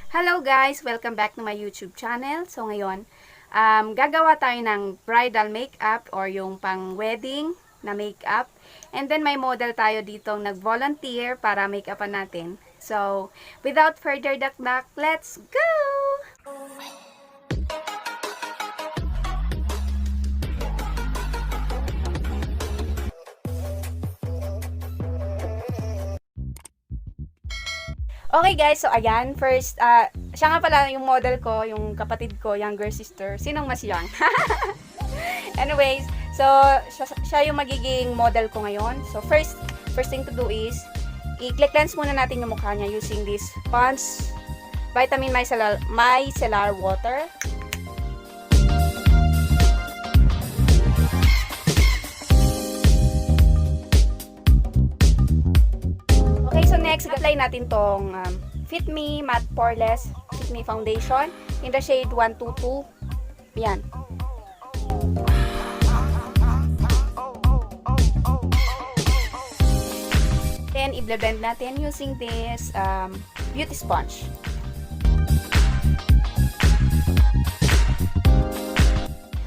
Hello guys! Welcome back to my YouTube channel. So ngayon, gagawa tayo ng bridal makeup or yung pang-wedding na makeup. And then may model tayo ditong nag-volunteer para make-upan natin. So, without further dakdak, let's go! Okay guys, so ayan, first, siya nga pala yung model ko, yung kapatid ko, younger sister. Sinong mas young? Anyways, so, siya yung magiging model ko ngayon. So, first thing to do is, i-click cleanse muna natin yung mukha niya using this Pond's Vitamin Micellar Water. Okay, so next, apply natin tong Fit Me Matte Poreless Fit Me Foundation in the shade 122. Yan. Then, i-blend natin using this beauty sponge.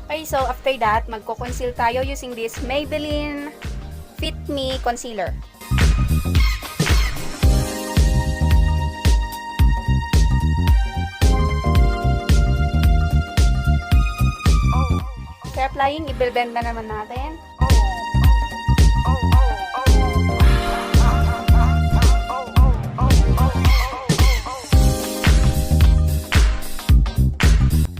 Okay, so after that, magko-conceal tayo using this Maybelline Fit Me Concealer. After applying, i-blend na naman natin.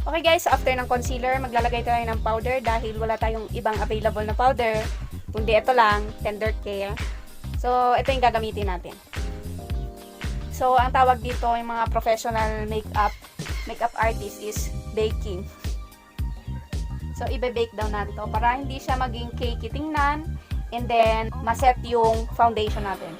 Okay guys, after ng concealer, maglalagay tayo ng powder dahil wala tayong ibang available na powder. Kundi ito lang, Tender Care. So, ito yung gagamitin natin. So, ang tawag dito yung mga professional makeup artist is baking. So, ibe-bake down natin ito para hindi siya maging cakey tingnan and then maset yung foundation natin.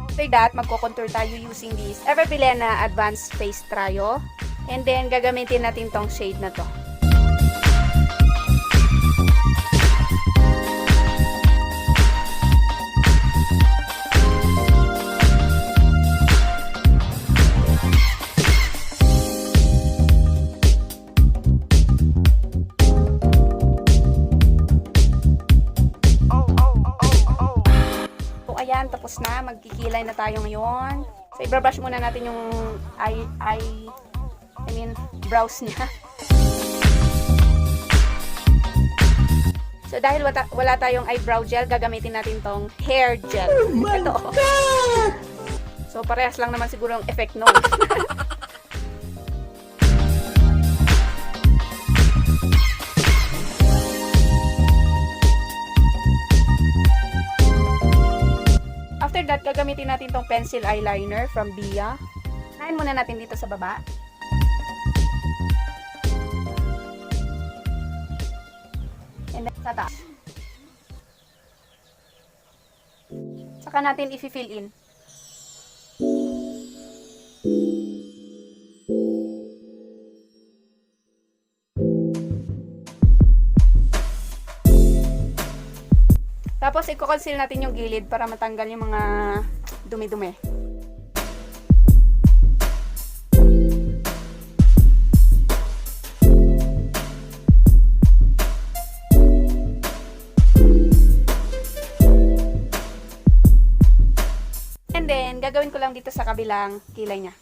After that, magko-contour tayo using this Everbilena Advanced Face Trio. And then, gagamitin natin tong shade na to. Ayan, tapos na. Magkikilay na tayo ngayon. So, i-brush muna natin yung brows niya. So, dahil wala tayong eyebrow gel, gagamitin natin tong hair gel. Oh my God! So, parehas lang naman siguro yung effect nun. After that, gagamitin natin tong pencil eyeliner from Bia. Nahin muna natin dito sa baba. And then sa taas. Saka natin i-fill in. Tapos, i-conceal natin yung gilid para matanggal yung mga dumi-dumi. And then, gagawin ko lang dito sa kabilang kilay niya.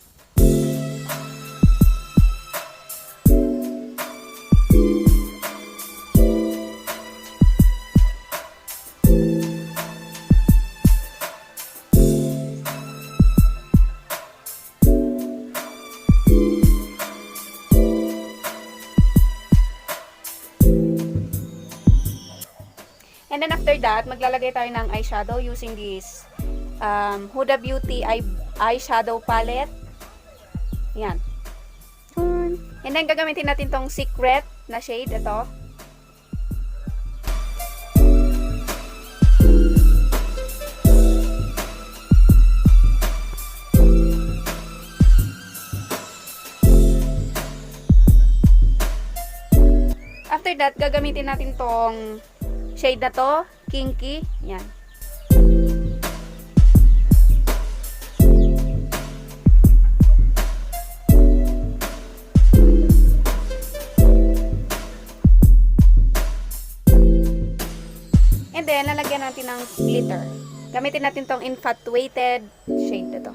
And then after that, maglalagay tayo ng eyeshadow using this Huda Beauty eyeshadow palette. Yan. And then gagamitin natin tong Secret na shade. Ito. After that, gagamitin natin tong shade na to, Kinky. Yan. natin ng glitter. Gamitin natin tong infatuated shade na to.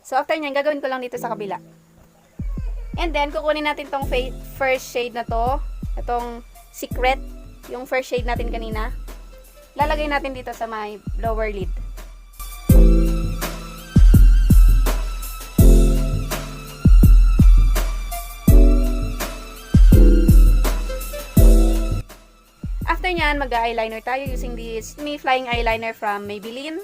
So, after nyan, gagawin ko lang dito sa kabila. And then, kukunin natin tong first shade na to. Itong secret. Yung first shade natin kanina. Lalagay natin dito sa my lower lid. After nyan, mag-eyeliner tayo using this Me Flying Eyeliner from Maybelline.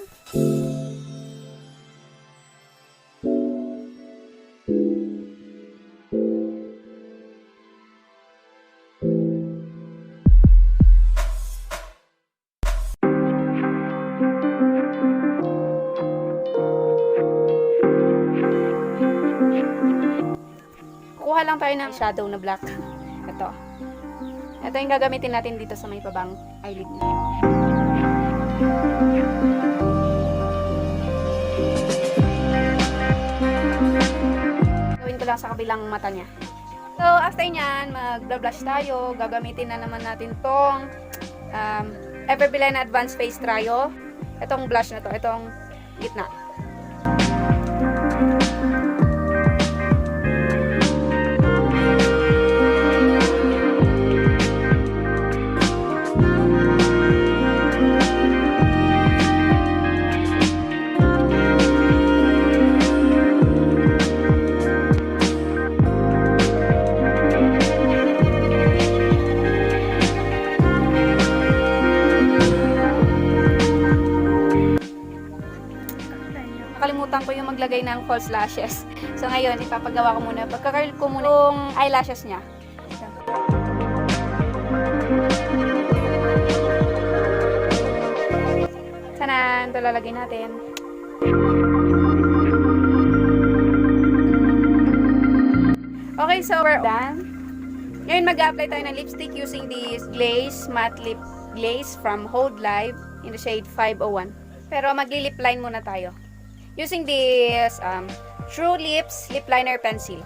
Kuha lang tayo ng shadow na black. Ito. Ito yung gagamitin natin dito sa may babang eyelid niya. Gawin ko lang sa kabilang mata niya. So, after nyan, mag-blush tayo. Gagamitin na naman natin tong Everbelena Advanced Face Trio. Itong blush na to. Itong gitna. Nakalimutan ko yung maglagay ng false lashes. So ngayon, ipapagawa ko muna. Pagka-curl ko muna yung eyelashes niya. Sana, ito lalagay natin. Okay, so we're done. Ngayon, mag-apply tayo ng lipstick using this Glaze Matte Lip Glaze from Hold Live in the shade 501. Pero magli-lip line muna tayo. Using this True Lips Lip Liner Pencil.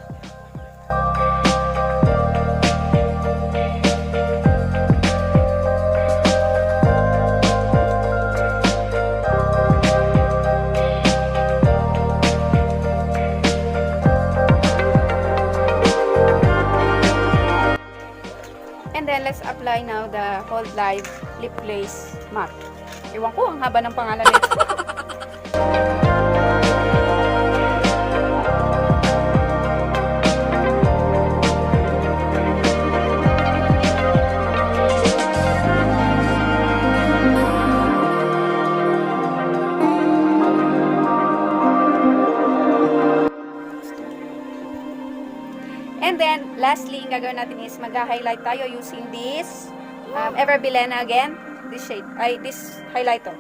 And then, let's apply now the Hold Live Lip Glaze Matte. Iwan ko, ang haba ng pangalan nito. And then, lastly, yung gagawin natin is mag-highlight tayo using this Everbelena again. This shade, this highlighter.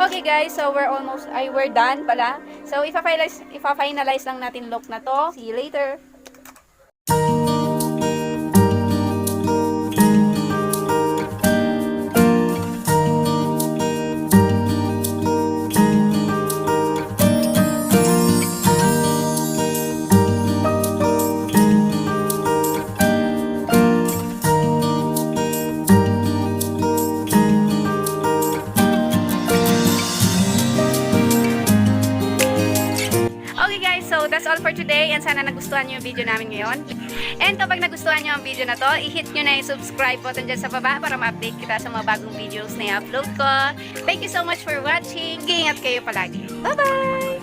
Okay guys, so we're done pala. So ipa-finalize lang natin look na to. See you later. So, that's all for today and sana nagustuhan nyo yung video namin ngayon. And kapag nagustuhan nyo ang video na to, i-hit nyo na yung subscribe button dyan sa baba para ma-update kita sa mga bagong videos na i-upload ko. Thank you so much for watching. Ingat kayo palagi. Bye-bye!